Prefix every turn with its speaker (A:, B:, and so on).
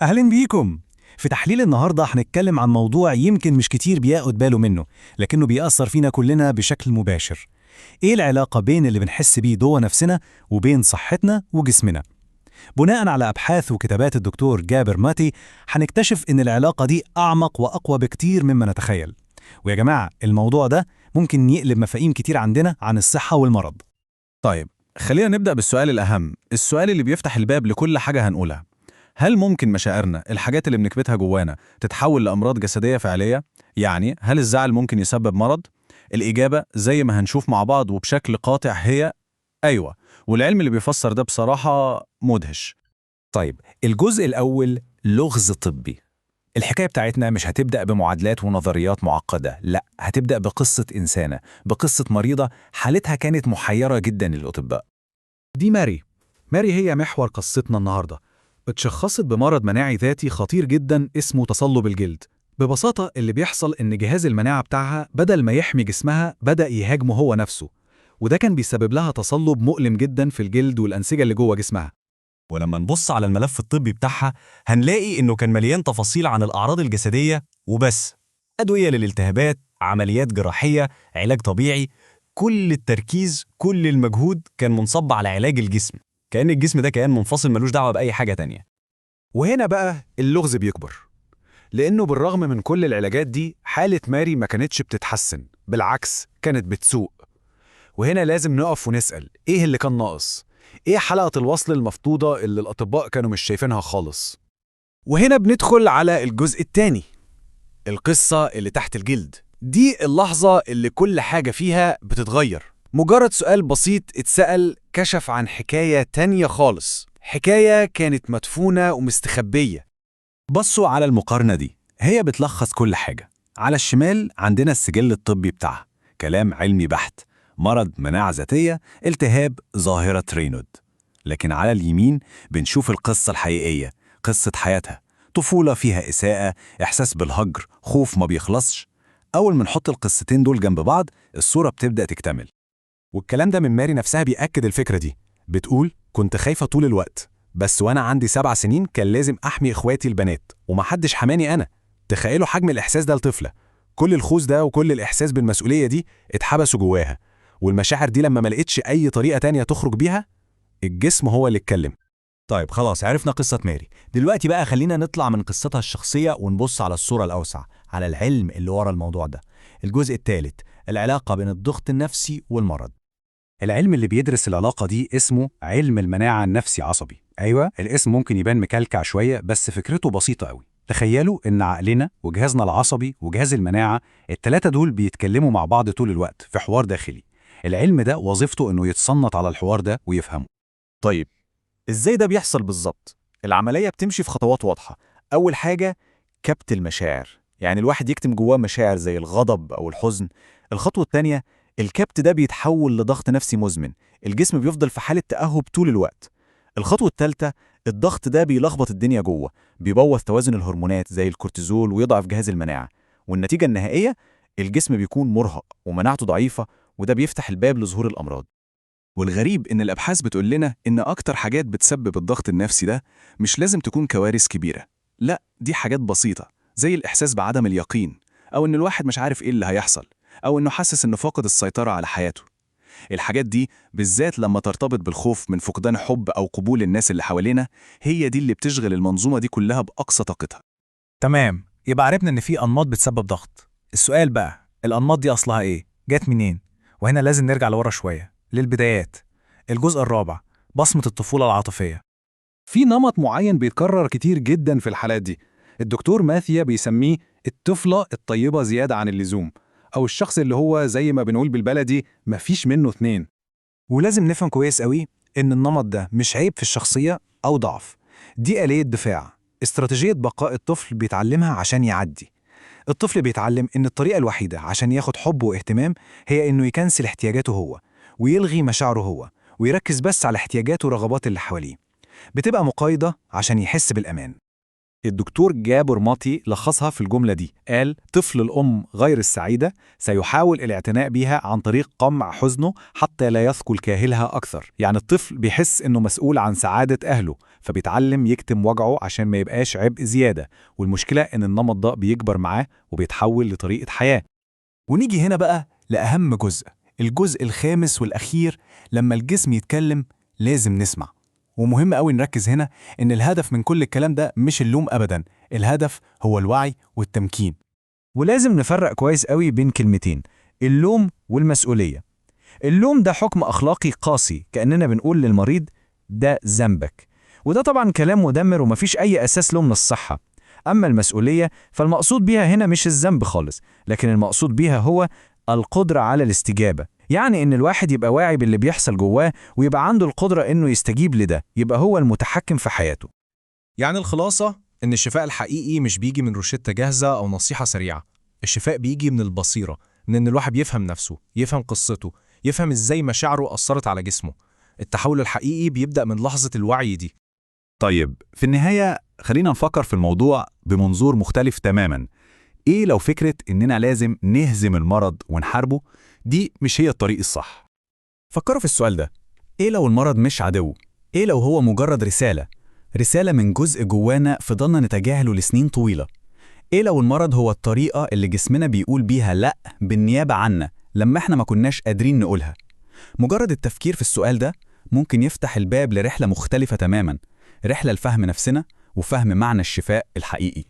A: أهلا بيكم. في تحليل النهاردة هنتكلم عن موضوع يمكن مش كتير بياخد باله منه، لكنه بيأثر فينا كلنا بشكل مباشر. إيه العلاقة بين اللي بنحس بيه جوه نفسنا وبين صحتنا وجسمنا؟ بناء على أبحاث وكتابات الدكتور جابر ماتي، هنكتشف إن العلاقة دي أعمق وأقوى بكتير مما نتخيل. ويا جماعة، الموضوع ده ممكن يقلب مفاهيم كتير عندنا عن الصحة والمرض.
B: طيب، خلينا نبدأ بالسؤال الأهم، السؤال اللي بيفتح الباب لكل حاجة هنقولها. هل ممكن مشاعرنا، الحاجات اللي بنكبتها جوانا، تتحول لأمراض جسدية فعلية؟ يعني هل الزعل ممكن يسبب مرض؟ الإجابة زي ما هنشوف مع بعض وبشكل قاطع هي أيوة، والعلم اللي بيفسر ده بصراحة مدهش.
C: طيب، الجزء الأول لغز طبي. الحكاية بتاعتنا مش هتبدأ بمعادلات ونظريات معقدة، لا، هتبدأ بقصة إنسانة، بقصة مريضة حالتها كانت محيرة جدا للأطباء.
D: دي ماري هي محور قصتنا النهاردة. اتشخصت بمرض مناعي ذاتي خطير جدا اسمه تصلب الجلد. ببساطة اللي بيحصل إن جهاز المناعة بتاعها بدل ما يحمي جسمها بدأ يهاجمه هو نفسه، وده كان بيسبب لها تصلب مؤلم جدا في الجلد والأنسجة اللي جوه جسمها.
E: ولما نبص على الملف الطبي بتاعها هنلاقي إنه كان مليان تفاصيل عن الأعراض الجسدية وبس. أدوية للالتهابات، عمليات جراحية، علاج طبيعي. كل التركيز، كل المجهود كان منصب على علاج الجسم، كأن الجسم ده كيان منفصل ملوش دعوة بأي حاجة تانية.
D: وهنا بقى اللغز بيكبر، لأنه بالرغم من كل العلاجات دي حالة ماري ما كانتش بتتحسن، بالعكس كانت بتسوء. وهنا لازم نقف ونسأل إيه اللي كان ناقص؟ إيه حلقة الوصل المفقودة اللي الأطباء كانوا مش شايفينها خالص؟ وهنا بندخل على الجزء الثاني، القصة اللي تحت الجلد. دي اللحظة اللي كل حاجة فيها بتتغير. مجرد سؤال بسيط اتسأل كشف عن حكاية تانية خالص، حكاية كانت مدفونة ومستخبية.
B: بصوا على المقارنة دي، هي بتلخص كل حاجة. على الشمال عندنا السجل الطبي بتاعها، كلام علمي بحت، مرض مناعة ذاتية، التهاب، ظاهرة رينود. لكن على اليمين بنشوف القصة الحقيقية، قصة حياتها، طفولة فيها إساءة، إحساس بالهجر، خوف ما بيخلصش. أول ما نحط القصتين دول جنب بعض الصورة بتبدأ تكتمل.
C: والكلام ده من ماري نفسها بيأكد الفكرة دي. بتقول كنت خايفة طول الوقت، بس وأنا عندي 7 سنين كان لازم أحمي إخواتي البنات ومحدش حماني أنا. تخيلوا حجم الإحساس ده لطفلة. كل الخوف ده وكل الإحساس بالمسؤولية دي اتحبسوا جواها، والمشاعر دي لما ما لقيتش أي طريقة تانية تخرج بيها، الجسم هو اللي اتكلم.
E: طيب خلاص، عرفنا قصة ماري. دلوقتي بقى خلينا نطلع من قصتها الشخصية ونبص على الصورة الأوسع، على العلم اللي ورا الموضوع ده. الجزء الثالث، العلاقة بين الضغط النفسي والمرض.
A: العلم اللي بيدرس العلاقة دي اسمه علم المناعة النفسي عصبي. أيوة، الاسم ممكن يبان مكلكع شوية بس فكرته بسيطة قوي. تخيلوا إن عقلنا وجهازنا العصبي وجهاز المناعة التلاتة دول بيتكلموا مع بعض طول الوقت في حوار داخلي. العلم ده وظيفته إنه يتصنت على الحوار ده ويفهمه.
C: طيب، إزاي ده بيحصل بالظبط؟ العملية بتمشي في خطوات واضحة. أول حاجة، كبت المشاعر، يعني الواحد يكتم جواه مشاعر زي الغضب أو الحزن. الخطوة التانية، الكبت ده بيتحول لضغط نفسي مزمن، الجسم بيفضل في حالة تأهب طول الوقت. الخطوة التالتة، الضغط ده بيلخبط الدنيا جوه، بيبوظ توازن الهرمونات زي الكورتيزول ويضعف جهاز المناعة. والنتيجة النهائية، الجسم بيكون مرهق ومناعته ضعيفة، وده بيفتح الباب لظهور الأمراض.
F: والغريب إن الأبحاث بتقول لنا إن أكتر حاجات بتسبب الضغط النفسي ده مش لازم تكون كوارث كبيرة، لا، دي حاجات بسيطة زي الإحساس بعدم اليقين، أو إن الواحد مش عارف إيه اللي هيحصل، أو إنه حاسس إنه فاقد السيطرة على حياته. الحاجات دي بالذات لما ترتبط بالخوف من فقدان حب أو قبول الناس اللي حوالينا، هي دي اللي بتشغل المنظومة دي كلها بأقصى طاقتها.
C: تمام، يبقى عرفنا إن في أنماط بتسبب ضغط. السؤال بقى، الأنماط دي أصلها إيه؟ جات منين؟ وهنا لازم نرجع لورا شوية، للبدايات. الجزء الرابع، بصمة الطفولة العاطفية.
D: في نمط معين بيتكرر كتير جدا في الحالات دي، الدكتور ماثيا بيسميه الطفلة الطيبة زيادة عن اللزوم، أو الشخص اللي هو زي ما بنقول بالبلدي مفيش منه اتنين.
C: ولازم نفهم كويس قوي إن النمط ده مش عيب في الشخصية أو ضعف، دي آلية دفاع، استراتيجية بقاء الطفل بيتعلمها عشان يعدي. الطفل بيتعلم إن الطريقة الوحيدة عشان ياخد حب واهتمام هي إنه يكنسل احتياجاته هو، ويلغي مشاعره هو، ويركز بس على احتياجاته ورغبات اللي حواليه. بتبقى مقايضة عشان يحس بالأمان.
D: الدكتور جابر ماطي لخصها في الجملة دي، قال طفل الأم غير السعيدة سيحاول الاعتناء بها عن طريق قمع حزنه حتى لا يثقل كاهلها أكثر. يعني الطفل بيحس إنه مسؤول عن سعادة أهله، فبيتعلم يكتم وجعه عشان ما يبقاش عبء زيادة، والمشكلة إن النمط ده بيكبر معاه وبيتحول لطريقة حياة.
B: ونيجي هنا بقى لأهم جزء، الجزء الخامس والأخير. لما الجسم يتكلم لازم نسمع. ومهم قوي نركز هنا إن الهدف من كل الكلام ده مش اللوم أبدا، الهدف هو الوعي والتمكين.
C: ولازم نفرق كويس قوي بين كلمتين: اللوم والمسؤولية. اللوم ده حكم أخلاقي قاسي، كأننا بنقول للمريض ده ذنبك، وده طبعا كلام مدمر ومفيش أي أساس له من الصحة. أما المسؤولية فالمقصود بيها هنا مش الذنب خالص، لكن المقصود بيها هو القدرة على الاستجابة. يعني إن الواحد يبقى واعي باللي بيحصل جواه ويبقى عنده القدرة إنه يستجيب لده، يبقى هو المتحكم في حياته.
E: يعني الخلاصة إن الشفاء الحقيقي مش بيجي من روشتة جاهزة أو نصيحة سريعة. الشفاء بيجي من البصيرة، من إن الواحد يفهم نفسه، يفهم قصته، يفهم إزاي مشاعره أثرت على جسمه. التحول الحقيقي بيبدأ من لحظة الوعي دي.
B: طيب في النهاية خلينا نفكر في الموضوع بمنظور مختلف تماما. إيه لو فكرة إننا لازم نهزم المرض ونحاربه دي مش هي الطريق الصح؟
A: فكروا في السؤال ده. إيه لو المرض مش عدو؟ إيه لو هو مجرد رسالة من جزء جوانا فضلنا نتجاهله لسنين طويلة؟ إيه لو المرض هو الطريقة اللي جسمنا بيقول بيها لأ بالنيابة عنا لما إحنا ما كناش قادرين نقولها؟ مجرد التفكير في السؤال ده ممكن يفتح الباب لرحلة مختلفة تماما، رحلة لفهم نفسنا وفهم معنى الشفاء الحقيقي.